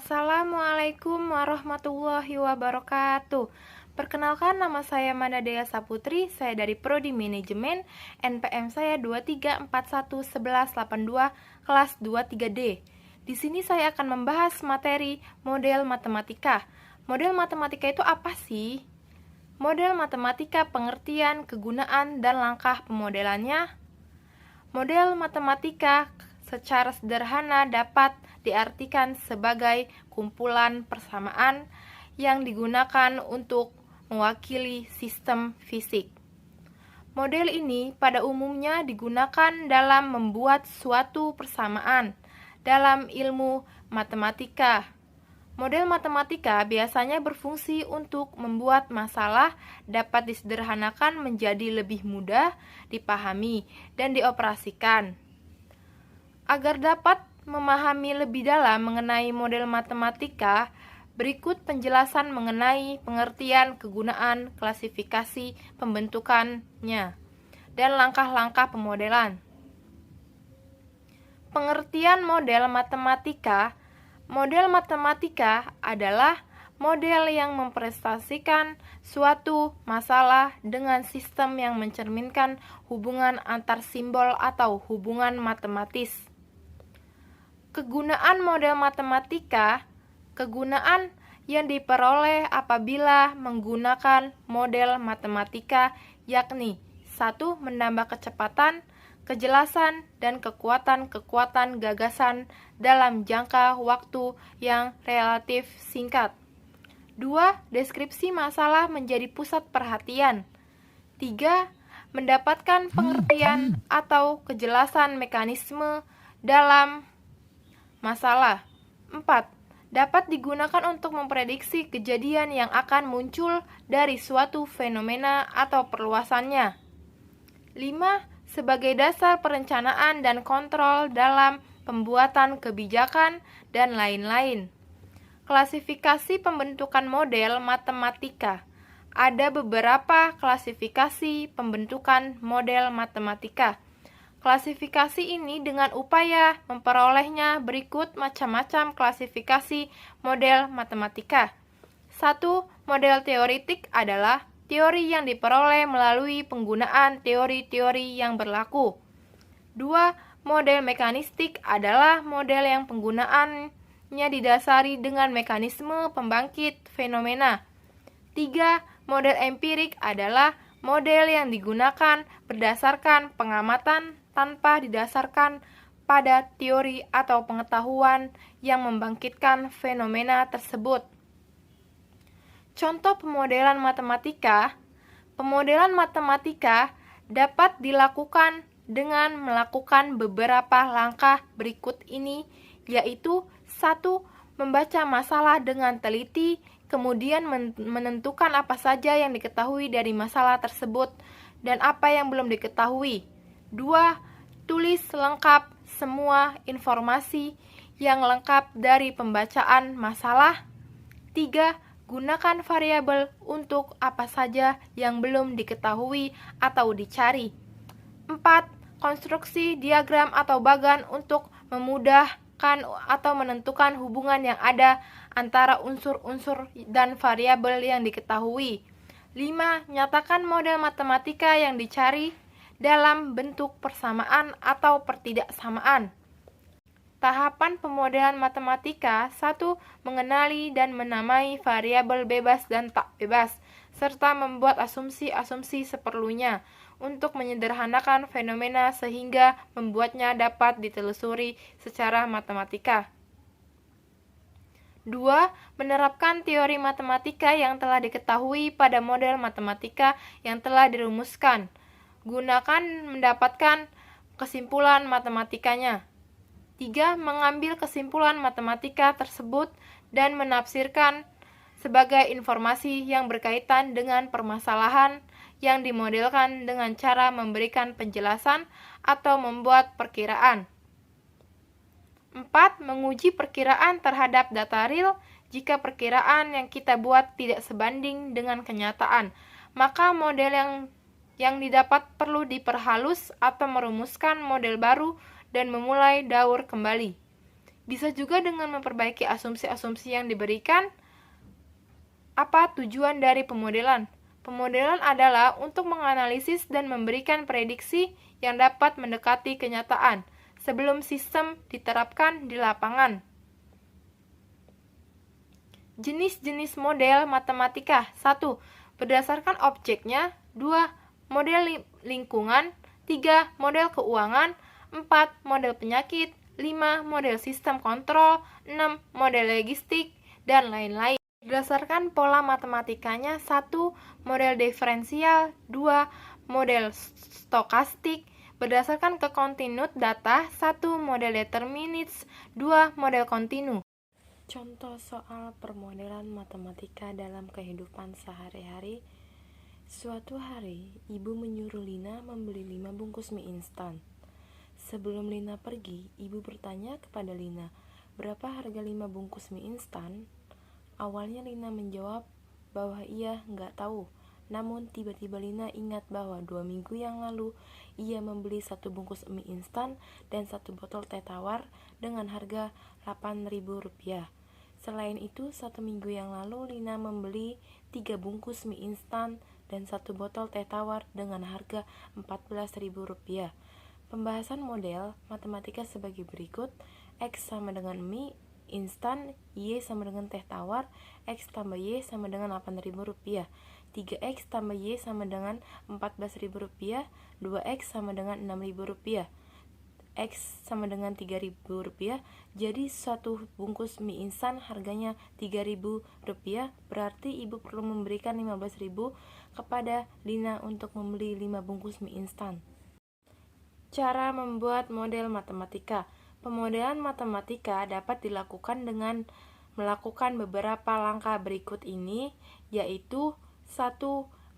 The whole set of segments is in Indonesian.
Assalamualaikum warahmatullahi wabarakatuh. Perkenalkan, nama saya Manda Dea Saputri, saya dari Prodi Manajemen, NPM saya 23411182 kelas 23D. Di sini saya akan membahas materi model matematika. Model matematika itu apa sih? Model matematika, pengertian, kegunaan, dan langkah pemodelannya. Model matematika secara sederhana dapat diartikan sebagai kumpulan persamaan yang digunakan untuk mewakili sistem fisik. Model ini pada umumnya digunakan dalam membuat suatu persamaan dalam ilmu matematika. Model matematika biasanya berfungsi untuk membuat masalah dapat disederhanakan menjadi lebih mudah dipahami dan dioperasikan. Agar dapat memahami lebih dalam mengenai model matematika, berikut penjelasan mengenai pengertian, kegunaan, klasifikasi, pembentukannya, dan langkah-langkah pemodelan. Pengertian model matematika. Model matematika adalah model yang mempresentasikan suatu masalah dengan sistem yang mencerminkan hubungan antar simbol atau hubungan matematis. Kegunaan model matematika. Kegunaan yang diperoleh apabila menggunakan model matematika yakni 1. Menambah kecepatan, kejelasan, dan kekuatan gagasan dalam jangka waktu yang relatif singkat. 2. Deskripsi masalah menjadi pusat perhatian. 3. Mendapatkan pengertian atau kejelasan mekanisme dalam masalah. 4. Dapat digunakan untuk memprediksi kejadian yang akan muncul dari suatu fenomena atau perluasannya. 5. Sebagai dasar perencanaan dan kontrol dalam pembuatan kebijakan dan lain-lain. Klasifikasi pembentukan model matematika. Ada beberapa klasifikasi pembentukan model matematika. Klasifikasi ini dengan upaya memperolehnya berikut macam-macam klasifikasi model matematika. 1. Model teoretik adalah teori yang diperoleh melalui penggunaan teori-teori yang berlaku. 2. Model mekanistik adalah model yang penggunaannya didasari dengan mekanisme pembangkit fenomena. 3. Model empirik adalah model yang digunakan berdasarkan pengamatan tanpa didasarkan pada teori atau pengetahuan yang membangkitkan fenomena tersebut. Contoh pemodelan matematika. Pemodelan matematika dapat dilakukan dengan melakukan beberapa langkah berikut ini, yaitu 1. Membaca masalah dengan teliti, kemudian menentukan apa saja yang diketahui dari masalah tersebut dan apa yang belum diketahui. 2. Tulis lengkap semua informasi yang lengkap dari pembacaan masalah. 3. Gunakan variabel untuk apa saja yang belum diketahui atau dicari. 4. Konstruksi diagram atau bagan untuk memudahkan atau menentukan hubungan yang ada antara unsur-unsur dan variabel yang diketahui. 5. Nyatakan model matematika yang dicari dalam bentuk persamaan atau pertidaksamaan. Tahapan pemodelan matematika. 1. Mengenali dan menamai variabel bebas dan tak bebas, serta membuat asumsi-asumsi seperlunya untuk menyederhanakan fenomena sehingga membuatnya dapat ditelusuri secara matematika. 2. Menerapkan teori matematika yang telah diketahui pada model matematika yang telah dirumuskan. Gunakan mendapatkan kesimpulan matematikanya. 3. Mengambil kesimpulan matematika tersebut dan menafsirkan sebagai informasi yang berkaitan dengan permasalahan yang dimodelkan dengan cara memberikan penjelasan atau membuat perkiraan. 4. Menguji perkiraan terhadap data real. Jika perkiraan yang kita buat tidak sebanding dengan kenyataan, maka model yang didapat perlu diperhalus atau merumuskan model baru dan memulai daur kembali. Bisa juga dengan memperbaiki asumsi-asumsi yang diberikan. Apa tujuan dari pemodelan? Pemodelan adalah untuk menganalisis dan memberikan prediksi yang dapat mendekati kenyataan sebelum sistem diterapkan di lapangan. Jenis-jenis model matematika. 1. Berdasarkan objeknya. 2. Model lingkungan. 3. Model keuangan. 4. Model penyakit. 5. Model sistem kontrol. 6. Model logistik, dan lain-lain. Berdasarkan pola matematikanya. 1. Model diferensial. 2. Model stokastik. Berdasarkan kekontinut data. 1. Model determinis. 2. Model kontinu. Contoh soal permodelan matematika dalam kehidupan sehari-hari. Suatu hari, ibu menyuruh Lina membeli 5 bungkus mie instan. Sebelum Lina pergi, ibu bertanya kepada Lina, berapa harga 5 bungkus mie instan? Awalnya Lina menjawab bahwa ia nggak tahu. Namun tiba-tiba Lina ingat bahwa 2 minggu yang lalu ia membeli 1 bungkus mie instan dan 1 botol teh tawar dengan harga Rp8.000. Selain itu, 1 minggu yang lalu Lina membeli 3 bungkus mie instan dan 1 botol teh tawar dengan harga Rp14.000. Pembahasan model matematika sebagai berikut. X sama dengan mie instan, Y sama dengan teh tawar, X tambah Y sama dengan Rp8.000. 3X tambah Y sama dengan Rp14.000, 2X sama dengan Rp6.000. X sama dengan Rp3.000, jadi 1 bungkus mie instan harganya Rp3.000, berarti ibu perlu memberikan Rp15.000 kepada Lina untuk membeli 5 bungkus mie instan. Cara membuat model matematika. Pemodelan matematika dapat dilakukan dengan melakukan beberapa langkah berikut ini, yaitu 1.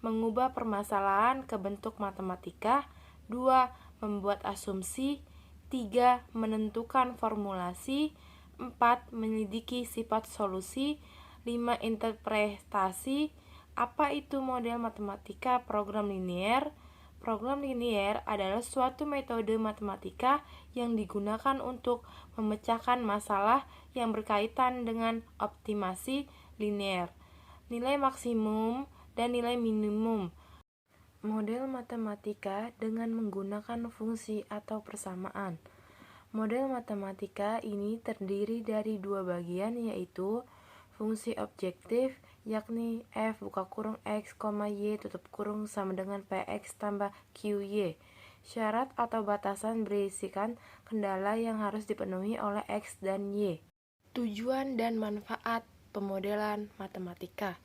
Mengubah permasalahan ke bentuk matematika. 2. Membuat asumsi. 3. Menentukan formulasi. 4. Menyelidiki sifat solusi. 5. Interpretasi. Apa itu model matematika program linier? Program linier adalah suatu metode matematika yang digunakan untuk memecahkan masalah yang berkaitan dengan optimasi linier, nilai maksimum dan nilai minimum. Model matematika dengan menggunakan fungsi atau persamaan. Model matematika ini terdiri dari 2 bagian, yaitu fungsi objektif, yakni f buka kurung x, y tutup kurung sama dengan px tambah qy. Syarat atau batasan berisikan kendala yang harus dipenuhi oleh x dan y. Tujuan dan manfaat pemodelan matematika.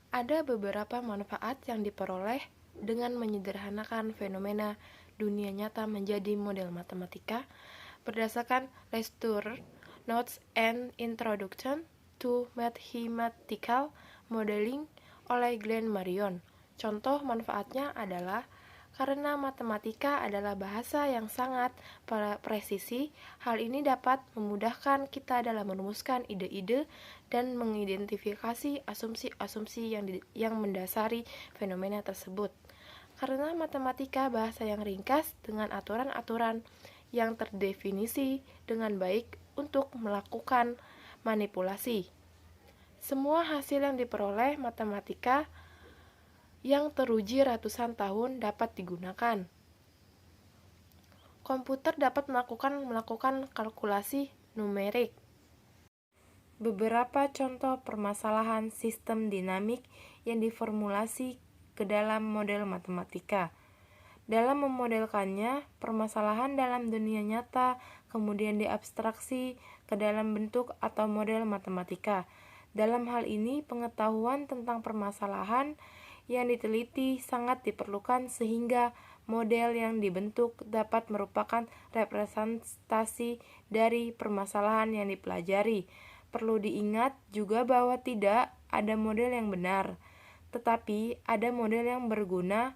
Ada beberapa manfaat yang diperoleh dengan menyederhanakan fenomena dunia nyata menjadi model matematika berdasarkan Lecture Notes and Introduction to Mathematical Modeling oleh Glenn Marion. Contoh manfaatnya adalah karena matematika adalah bahasa yang sangat presisi, hal ini dapat memudahkan kita dalam merumuskan ide-ide dan mengidentifikasi asumsi-asumsi yang mendasari fenomena tersebut. Karena matematika bahasa yang ringkas dengan aturan-aturan yang terdefinisi dengan baik untuk melakukan manipulasi. Semua hasil yang diperoleh matematika yang teruji ratusan tahun dapat digunakan. Komputer dapat melakukan kalkulasi numerik. Beberapa contoh permasalahan sistem dinamik yang diformulasi ke dalam model matematika. Dalam memodelkannya, permasalahan dalam dunia nyata kemudian diabstraksi ke dalam bentuk atau model matematika. Dalam hal ini, pengetahuan tentang permasalahan yang diteliti sangat diperlukan sehingga model yang dibentuk dapat merupakan representasi dari permasalahan yang dipelajari. Perlu diingat juga bahwa tidak ada model yang benar, tetapi ada model yang berguna.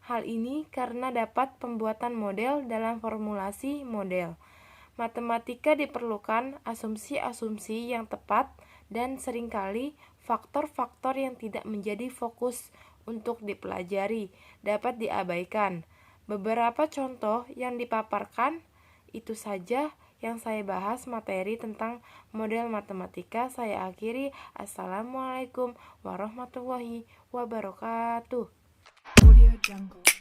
Hal ini karena dapat pembuatan model dalam formulasi model. Matematika diperlukan asumsi-asumsi yang tepat dan seringkali faktor-faktor yang tidak menjadi fokus untuk dipelajari dapat diabaikan. Beberapa contoh yang dipaparkan itu saja yang saya bahas materi tentang model matematika. Saya akhiri. Assalamualaikum warahmatullahi wabarakatuh. Audio Jungle.